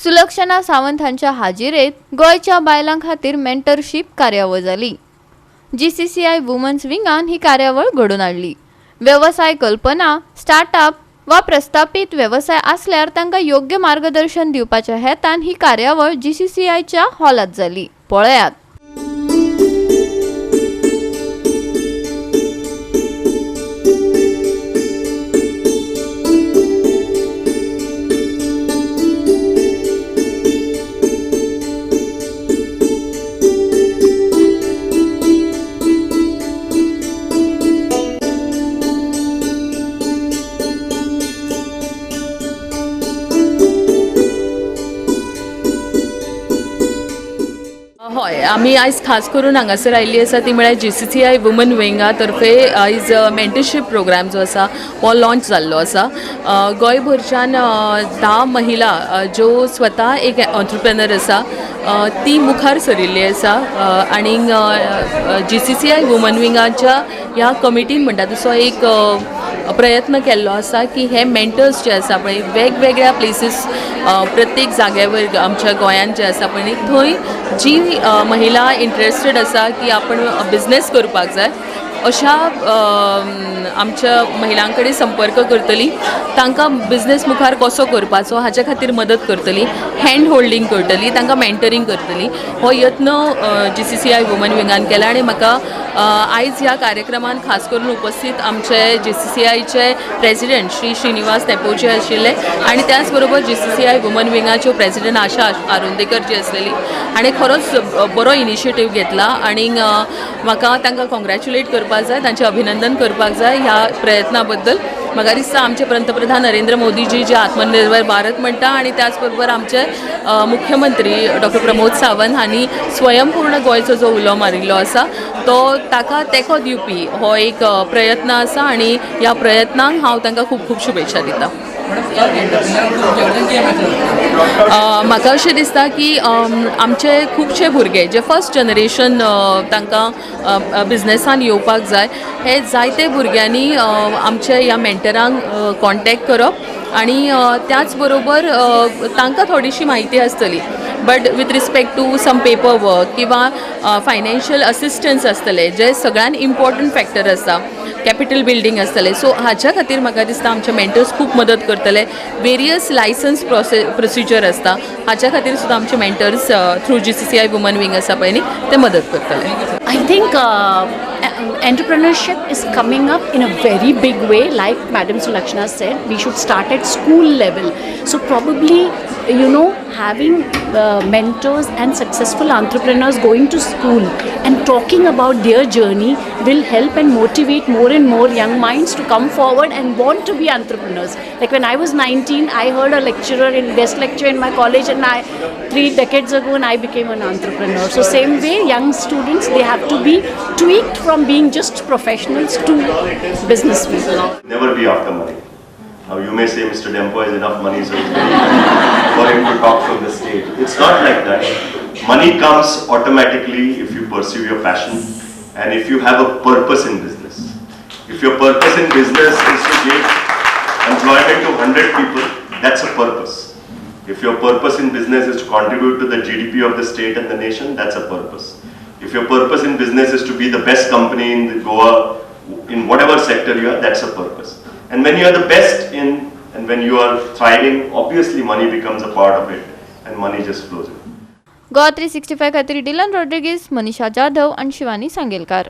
सुलक्षणा सावंत हांच्या हाजिरेत गोयच्या बायलां खातीर मेंटरशिप कार्यावळ जाली। GCCI वुमन्स विंगान ही कार्यावळ घडोवन हाडली। व्यवसाय कल्पना, स्टार्टअप वा प्रस्थापित व्यवसाय असल्यार तांकां योग्य मार्गदर्शन दिवपाच्या हेतान ही कार्यावळ GCCIच्या हॉलात जाली। पळयात। हय, आमी आयज खास करून हांगासर आयिल्ली आसा ती म्हळ्यार GCCI वुमन विंगा तर्फे आयज मेंटरशीप प्रोग्राम जो आसा हो लॉन्च जाल्लो आसा। गोंयभरच्यान 10 महिला ज्यो स्वता एक एंटरप्रेन्योर आसा ती मुखार सरिल्ली आसा आनी GCCI वुमन विंगाच्या ह्या कमिटीन म्हणटा तसो एक प्रयत्न केल्लो आसा की हे मेंटर्स जे आसा पळय वेगवेगळ्या प्लेसीस प्रत्येक जाग्यावर आमच्या गोंयांत जे आसा पळय थंय जी महिला इंटरेस्टेड आसा की आपण बिझनेस करपाक जाय अशा आमच्या महिलां कडेन संपर्क करतली, तांकां बिझनेस मुखार कसो करपाचो हाच्या खातीर मदत करतली, हँड होल्डिंग करतली, तांकां मेंटरिंग करतली। हो यत्न GCCI वुमन विंगान केला आनी म्हाका आयज ह्या कार्यक्रमान खास करून उपस्थित आमचे GCCIचे प्रेसिडेंट श्री श्रीनिवास तेपोचे आशिल्ले आनी त्याच बरोबर GCCI वुमन विंगाच्यो प्रेसिडेंट आशा आरोंदेकर जी आसलेली हाणें खरोच बरो इनिशिएटीव घेतला आनी म्हाका तांकां कॉंग्रॅच्युलेट करपाक जाय, तांचें अभिनंदन करपाक जाय ह्या प्रयत्ना बद्दल। म्हाका दिसता आमचे पंतप्रधान नरेंद्र मोदीजी जे आत्मनिर्भर भारत म्हणटा आनी त्याच बरोबर आमचे मुख्यमंत्री डॉक्टर प्रमोद सावंत हांणी स्वयंपूर्ण गोंयचो जो उलो मारिल्लो आसा तो ताका तेंको दिवपी हो एक प्रयत्न आसा आनी ह्या प्रयत्नांक हांव तांकां खूब खूब शुभेच्छा दिता। म्हाका अशें दिसता की आमचे खुबशे भुरगे जे फर्स्ट जनरेशन तांकां बिझनेसान येवपाक जाय हे जायते भुरग्यांनी आमच्या ह्या मेंटरांक कॉन्टॅक्ट करप आनी त्याच बरोबर तांकां थोडीशी म्हायती आसतली but with respect to some paper work किंवा फायनान्शियल असिस्टन्स आसतले जे सगळ्यान इम्पॉर्टंट फॅक्टर आसा, कॅपिटल बिल्डिंग आसतले। सो हाच्या खातीर म्हाका दिसता आमचे मेंटर्स खूब मदत करतले। वेरियस लायसन्स प्रोसिजर आसता हाच्या खातीर सुद्दां आमचे mentors through GCCI woman wing आसा पळय न्ही ते मदत करतले। I think entrepreneurship is coming up in a very big way. Like Madam Sulakshana said, we should start at school level. So probably, having mentors and successful entrepreneurs going to school and talking about their journey will help and motivate more and more young minds to come forward and want to be entrepreneurs. Like when I was 19, I heard a lecturer in guest lecture in my college, and 3 decades ago, and I became an entrepreneur. So same way, young students, they have to be tweaked from being just professionals to businessmen. Never be after money. Now you may say Mr. Dempo has enough money, so it's very for him to talk from the stage. It's not like that. Money comes automatically if you pursue your passion and if you have a purpose in business. If your purpose in business is to give employment to 100 people, that's a purpose. If your purpose in business is to contribute to the GDP of the state and the nation, that's a purpose. If your purpose in business is to be the best company in the Goa, in whatever sector you are, that's a purpose. And when you are the best in, and when you are thriving, obviously money becomes a part of it, and money just flows in. GOA365 खातीर Dylan Rodrigues, Manisha Jadhav आणि शिवानी सांगेलकार।